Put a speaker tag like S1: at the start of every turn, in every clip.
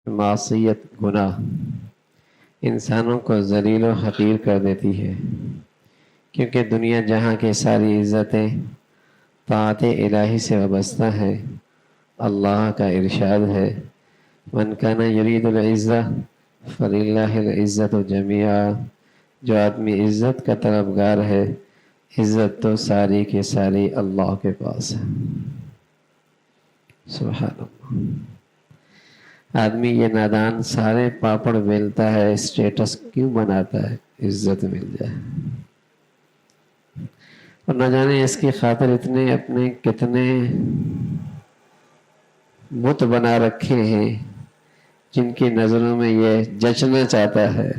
S1: معصیت گناہ انسانوں کو ذلیل و حقیر کر دیتی ہے، کیونکہ دنیا جہاں کی ساری عزتیں طاعت الہی سے وابستہ ہیں۔ اللہ کا ارشاد ہے، من کان یرید العزہ فللہ العزۃ جمیعا، جو آدمی عزت کا طلبگار ہے، عزت تو ساری کی ساری اللہ کے پاس ہے۔ سبحان اللہ۔ آدمی یہ نادان سارے پاپڑ بیلتا ہے، اسٹیٹس کیوں بناتا ہے؟ عزت مل جائے، اور نہ جانے اس کی خاطر اتنے اپنے کتنے بت بنا رکھے ہیں جن کی نظروں میں یہ جچنا چاہتا ہے،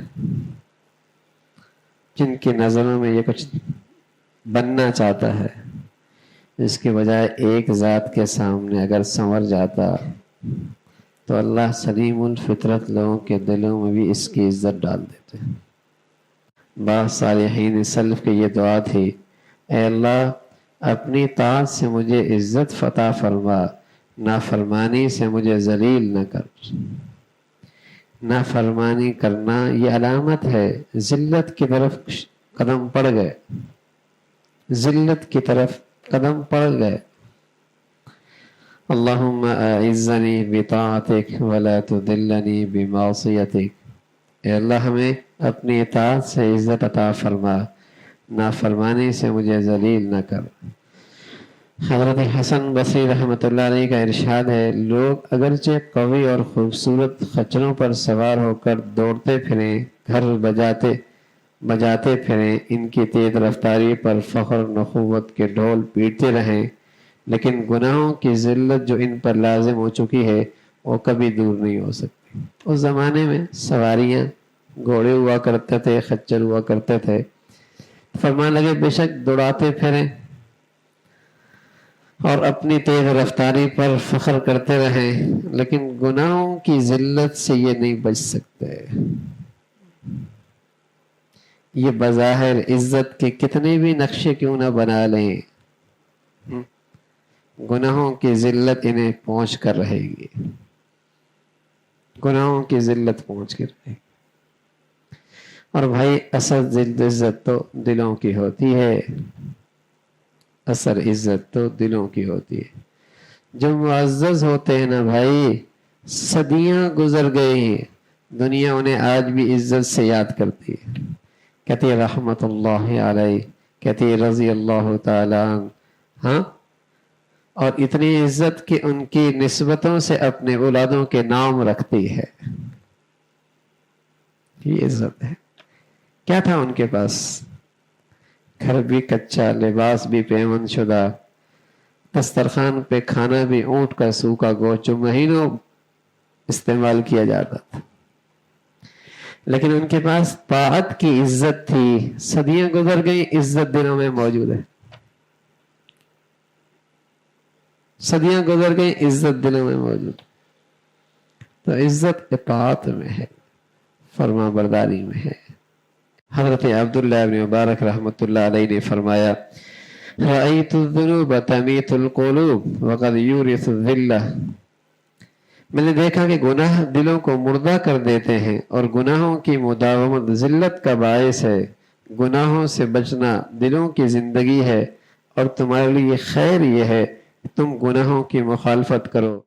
S1: جن کی نظروں میں یہ کچھ بننا چاہتا ہے، اس کے بجائے ایک ذات کے سامنے اگر سنور جاتا تو اللہ سلیم الفطرت لوگوں کے دلوں میں بھی اس کی عزت ڈال دیتے ہیں۔ بعض صالحین سلف کی یہ دعا تھی، اے اللہ اپنی طاعت سے مجھے عزت فتح فرما، نافرمانی سے مجھے ذلیل نہ کر۔ نافرمانی کرنا یہ علامت ہے ذلت کی طرف قدم پڑ گئے، ذلت کی طرف قدم پڑ گئے۔ اللہم اعزنی بطاعتک ولا تذلنی بمعصیتک، اے اللہ ہمیں اپنی اطاعت سے عزت عطا فرما، نافرمانی سے مجھے ذلیل نہ کر۔ حضرت حسن بصری رحمۃ اللہ علیہ کا ارشاد ہے، لوگ اگرچہ قوی اور خوبصورت خچروں پر سوار ہو کر دوڑتے پھریں، گھر بجاتے پھریں، ان کی تیز رفتاری پر فخر نخوت کے ڈھول پیٹتے رہیں، لیکن گناہوں کی ذلت جو ان پر لازم ہو چکی ہے وہ کبھی دور نہیں ہو سکتی۔ اس زمانے میں سواریاں گھوڑے ہوا کرتے تھے، خچر ہوا کرتے تھے، فرمان لگے بے شک دوڑاتے پھریں اور اپنی تیز رفتاری پر فخر کرتے رہیں، لیکن گناہوں کی ذلت سے یہ نہیں بچ سکتے۔ یہ بظاہر عزت کے کتنے بھی نقشے کیوں نہ بنا لیں، گناہوں کی ذلت انہیں پہنچ کر رہے گی، گناہوں کی ذلت پہنچ کر رہے گی۔ اور بھائی اصل عزت تو دلوں کی ہوتی ہے، اصل عزت تو دلوں کی ہوتی ہے۔ جو معزز ہوتے ہیں نا بھائی، صدیاں گزر گئی ہیں، دنیا انہیں آج بھی عزت سے یاد کرتی ہے، کہتی ہے رحمت اللہ علیہ، کہتی ہے رضی اللہ تعالی عنہ، ہاں، اور اتنی عزت کہ ان کی نسبتوں سے اپنے اولادوں کے نام رکھتی ہے۔ یہ عزت ہے۔ کیا تھا ان کے پاس؟ گھر بھی کچا، لباس بھی پیمن شدہ، دسترخوان پہ کھانا بھی اونٹ کا سوکھا گوشت جو مہینوں استعمال کیا جاتا تھا، لیکن ان کے پاس طاعت کی عزت تھی۔ صدیاں گزر گئی، عزت دلوں میں موجود ہے، صدیاں گزر گئی، عزت دلوں میں موجود۔ تو عزت اطاعت میں ہے، فرما برداری میں ہے۔ حضرت عبداللہ ابن مبارک رحمۃ اللہ علیہ نے فرمایا، رأیت الذنوب تمیت القلوب وقد یورث الذلہ، میں نے دیکھا کہ گناہ دلوں کو مردہ کر دیتے ہیں، اور گناہوں کی مداومت ذلت کا باعث ہے۔ گناہوں سے بچنا دلوں کی زندگی ہے، اور تمہارے لیے خیر یہ ہے تم گناہوں کی مخالفت کرو۔